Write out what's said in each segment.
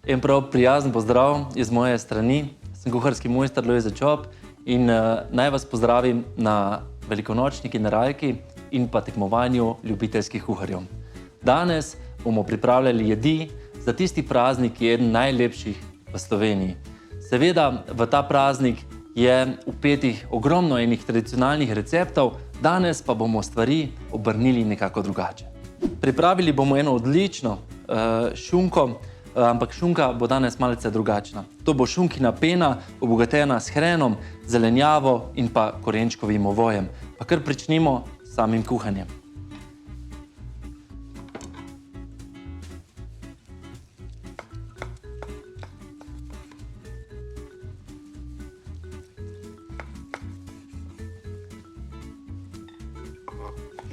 En prav prijazen pozdrav iz moje strani. Sem kuharski mojster Lojze Čop in naj vas pozdravim na velikonočni generalki in pa tekmovanju ljubiteljskih kuharjev. Danes bomo pripravljali jedi za tisti praznik, ki je eden najlepših v Sloveniji. Seveda, v ta praznik je vpetih ogromno enih tradicionalnih receptov, danes pa bomo stvari obrnili nekako drugače. Pripravili bomo eno odlično šunko, ampak šunka bo danes malce drugačna. To bo šunkina pena, obogatena s hrenom, zelenjavo in pa korenčkovim ovojem. Pa kar pričnimo s samim kuhanjem.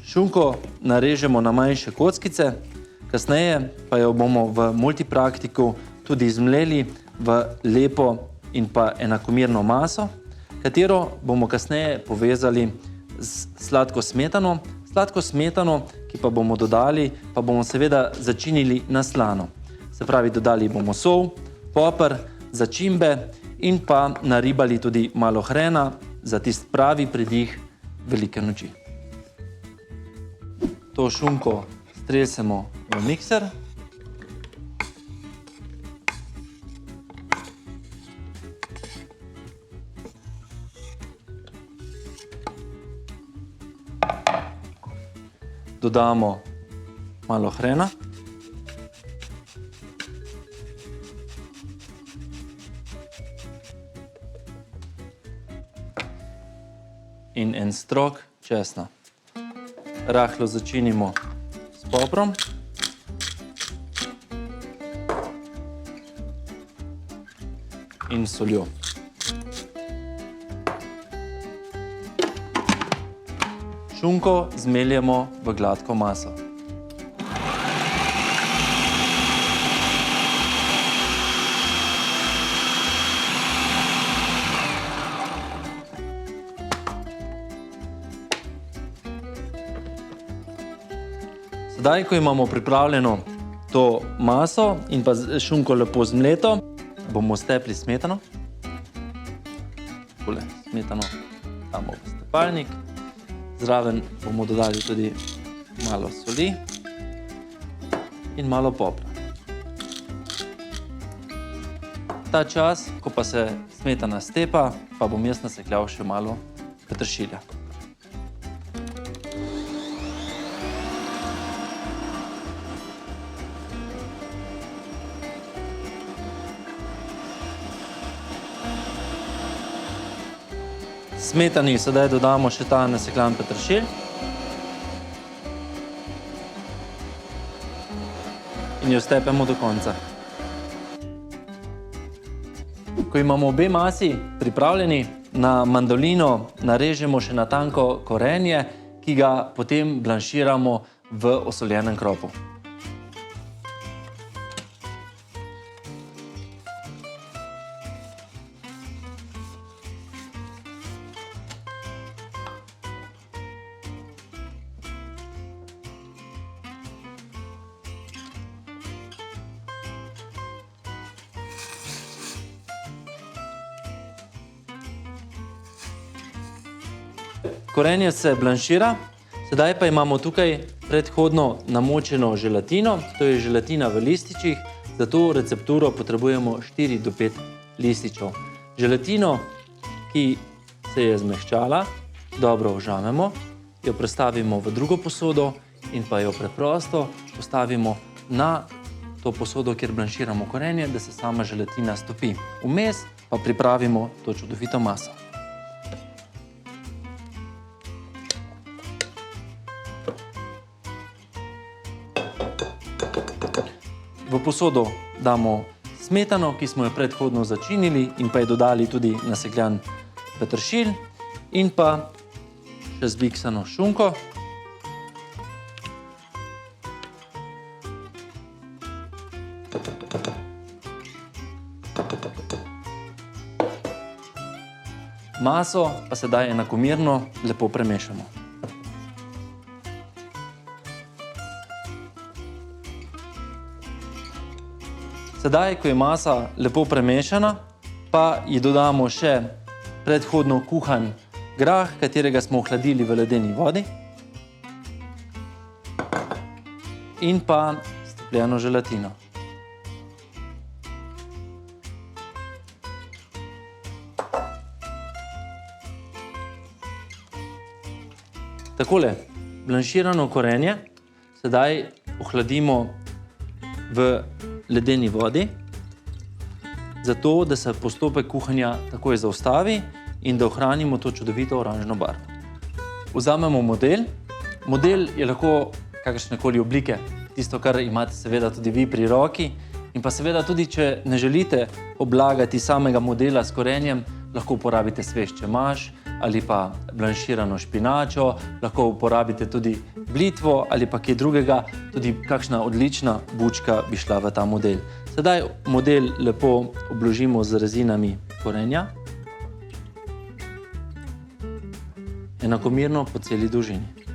Šunko narežemo na manjše kockice, kasneje pa jo bomo v multipraktiku tudi zmleli v lepo in pa enakomerno maso, katero bomo kasneje povezali z sladko smetano. Sladko smetano, ki pa bomo dodali, pa bomo seveda začinili na slano. Se pravi, dodali bomo sol, poper, začimbe in pa naribali tudi malo hrena za tisti pravi pridih velike noči. To šunko stresemo v mikser. Dodamo malo hrena. In en strok česna. Rahlo začinimo s poprom. In soljo. Šunko zmeljemo v gladko maso. Sedaj, ko imamo pripravljeno to maso in pa šunko lepo zmleto, bomo stepli smetano. Tole smetano damo v stepalnik. Zraven bomo dodali tudi malo soli in malo popra. Ta čas, ko pa se smetana stepa, pa bom jaz nasekljal še malo peteršilja. Smetani sedaj dodamo še ta nasekljan peteršilj. In jo stepemo do konca. Ko imamo obe masi pripravljeni, na mandolino narežemo še na tanko korenje, ki ga potem blanširamo v osoljenem kropu. Korenje se blanšira, sedaj pa imamo tukaj predhodno namočeno želatino, to je želatina v lističih, za to recepturo potrebujemo 4 do 5 lističev. Želatino, ki se je zmehčala, dobro ožamemo, jo prestavimo v drugo posodo in pa jo preprosto postavimo na to posodo, kjer blanširamo korenje, da se sama želatina stopi. Vmes pa pripravimo to čudovito maso. V posodo damo smetano, ki smo jo predhodno začinili in pa je dodali tudi nasekljan peteršilj in pa še zbiksano šunko. Maso pa sedaj enakomerno lepo premešamo. Sedaj, ko je masa lepo premešana, pa ji dodamo še predhodno kuhan grah, katerega smo ohladili v ledeni vodi, in pa stopljeno želatino. Takole, blanširano korenje sedaj ohladimo v ledeni vodi, zato da se postopek kuhanja takoj zaustavi in da ohranimo to čudovito oranžno barvo. Vzamemo model. Model je lahko kakršnekoli oblike, tisto, kar imate seveda tudi vi pri roki. In pa seveda tudi, če ne želite oblagati samega modela s korenjem, lahko uporabite svež čemaž ali pa blanširano špinačo, lahko uporabite tudi blitvo ali pa kaj drugega, tudi kakšna odlična bučka bi šla v ta model. Sedaj model lepo obložimo z rezinami korenja, enakomerno po celi dolžini.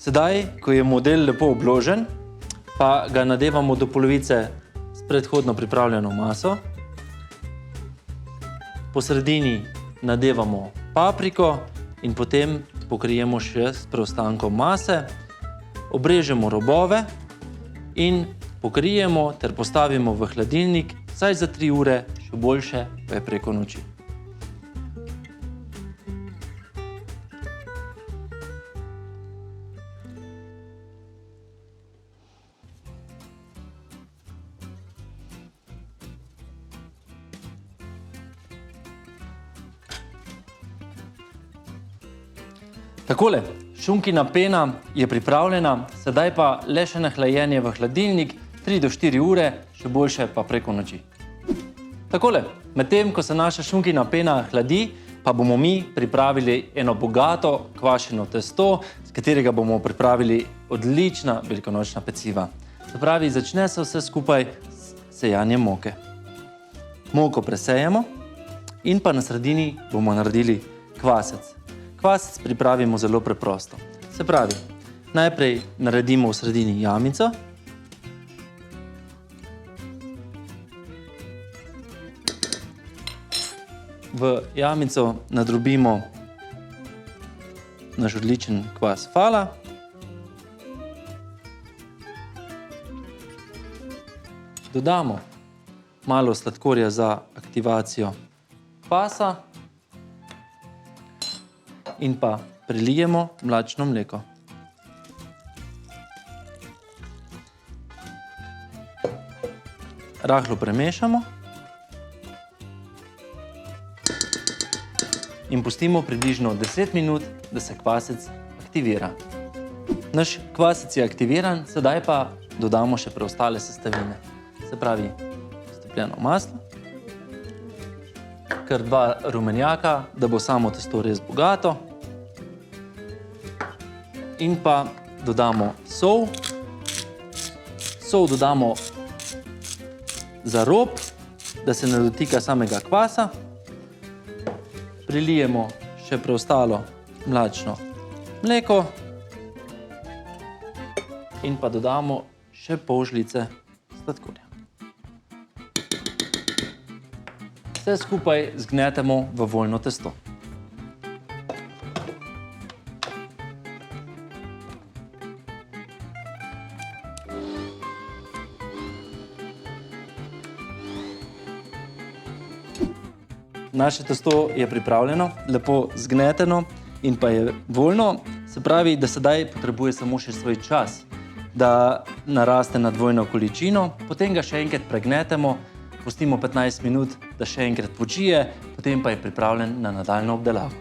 Sedaj, ko je model lepo obložen, pa ga nadevamo do polovice s predhodno pripravljeno maso. Po sredini nadevamo papriko in potem pokrijemo še s preostankom mase. Obrežemo robove in pokrijemo ter postavimo v hladilnik vsaj za 3 ure, še boljše pa je preko noči. Takole, šunkina pena je pripravljena, sedaj pa le še na hlajenje v hladilnik 3 do 4 ure, še boljše pa preko noči. Takole, medtem ko se naša šunkina pena hladi, pa bomo mi pripravili eno bogato kvašeno testo, s katerega bomo pripravili odlična velikonočna peciva. Se pravi, začne se vse skupaj s sejanjem moke. Moko presejemo in pa na sredini bomo naredili kvasec. Kvasec pripravimo zelo preprosto. Se pravi, najprej naredimo v sredini jamico. V jamico nadrobimo naš odličen kvas fala. Dodamo malo sladkorja za aktivacijo kvasa. In pa prelijemo mlačno mleko. Rahlo premešamo in pustimo približno 10 minut, da se kvasec aktivira. Naš kvasec je aktiviran, sedaj pa dodamo še preostale sestavine. Se pravi, stopljeno maslo, kar 2 rumenjaka, da bo samo testo res bogato. In pa dodamo sol. Sol dodamo za rob, da se ne dotika samega kvasa. Prilijemo še preostalo mlačno mleko in pa dodamo še pol žlice sladkorja. Vse skupaj zgnetemo v voljno testo. Naše testo je pripravljeno, lepo zgneteno in pa je voljno. Se pravi, da sedaj potrebuje samo še svoj čas, da naraste na dvojno količino. Potem ga še enkrat pregnetemo, pustimo 15 minut, da še enkrat počije, potem pa je pripravljen na nadaljnjo obdelavo.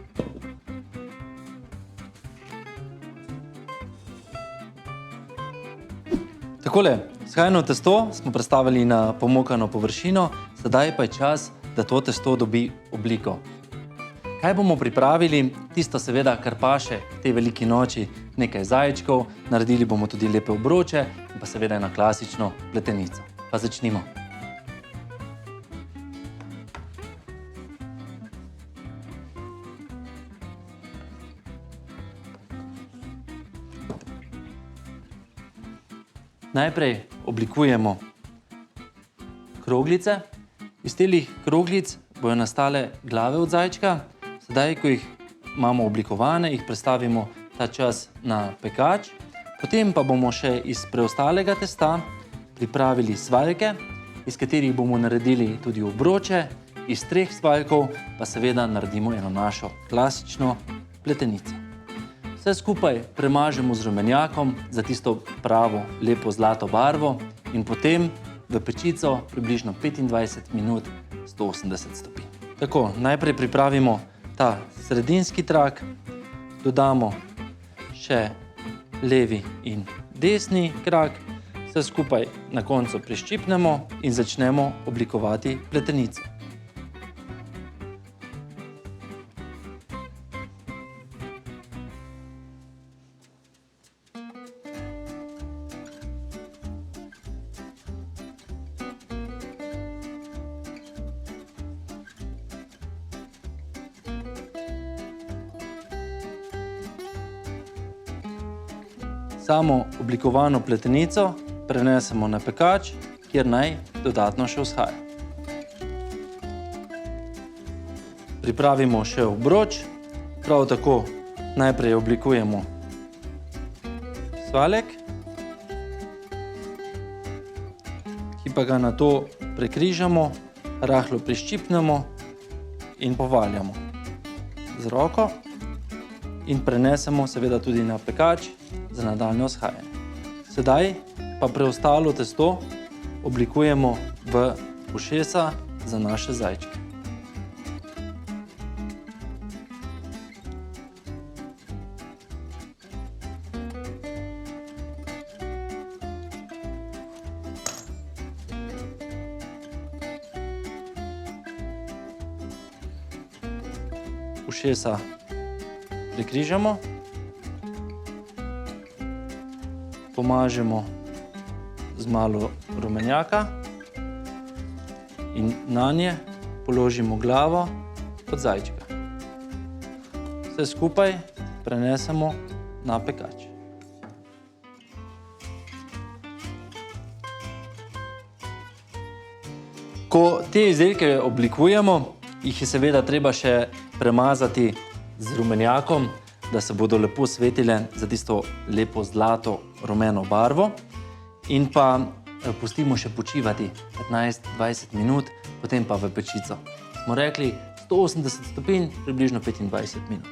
Takole, vzhajano testo smo prestavili na pomokano površino, sedaj pa je čas, da to testo dobi obliko. Kaj bomo pripravili? Tisto seveda, kar paše k tej veliki noči, nekaj zajčkov, naredili bomo tudi lepe obroče in pa seveda eno klasično pletenico. Pa začnimo. Najprej oblikujemo kroglice. Iz teh kroglic bodo nastale glave od zajčka. Sedaj, ko jih imamo oblikovane, jih prestavimo ta čas na pekač. Potem pa bomo še iz preostalega testa pripravili svaljke, iz katerih bomo naredili tudi obroče. Iz 3 svaljkov pa seveda naredimo eno našo klasično pletenico. Vse skupaj premažemo z rumenjakom za tisto pravo lepo zlato barvo in potem v pečico približno 25 minut 180 stopinj. Tako, najprej pripravimo ta sredinski trak, dodamo še levi in desni krak, vse skupaj na koncu preščipnemo in začnemo oblikovati pletenico. Samo oblikovano pletenico prenesemo na pekač, kjer naj dodatno še vzhaja. Pripravimo še obroč, prav tako najprej oblikujemo svaljek, ki pa ga nato prekrižamo, rahlo priščipnemo in povaljamo z roko in prenesemo seveda tudi na pekač za nadaljnje vzhajanje. Sedaj pa preostalo testo oblikujemo v ušesa za naše zajčke. Ušesa prekrižamo, pomažemo z malo rumenjaka in nanje položimo glavo od zajčka. Vse skupaj prenesemo na pekač. Ko te izdelke oblikujemo, jih je seveda treba še premazati z rumenjakom, da se bodo lepo svetile za tisto lepo zlato rumeno barvo in pa pustimo še počivati 15-20 minut, potem pa v pečico. Smo rekli 180 stopinj, približno 25 minut.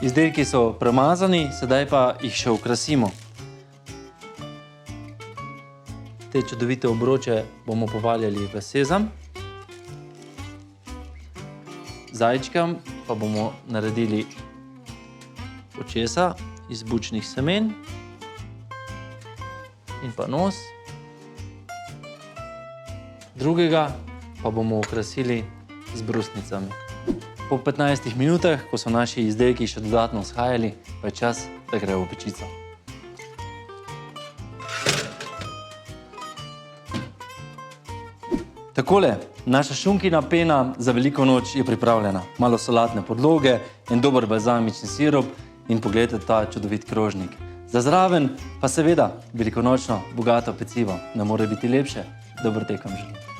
Izdelki so premazani, sedaj pa jih še okrasimo. Te čudovite obroče bomo povaljali v sezam. Zajčkam pa bomo naredili očesa iz bučnih semen in pa nos. Drugega pa bomo okrasili z brusnicami. Po 15 minutah, ko so naši izdelki še dodatno vzhajali, pa je čas, da grejo v pečico. Takole, naša šunkina pena za veliko noč je pripravljena. Malo solatne podloge, en dober balzamični sirup in poglejte ta čudovit krožnik. Za zraven pa seveda velikonočno bogato pecivo. Ne more biti lepše. Dober tek vam želim.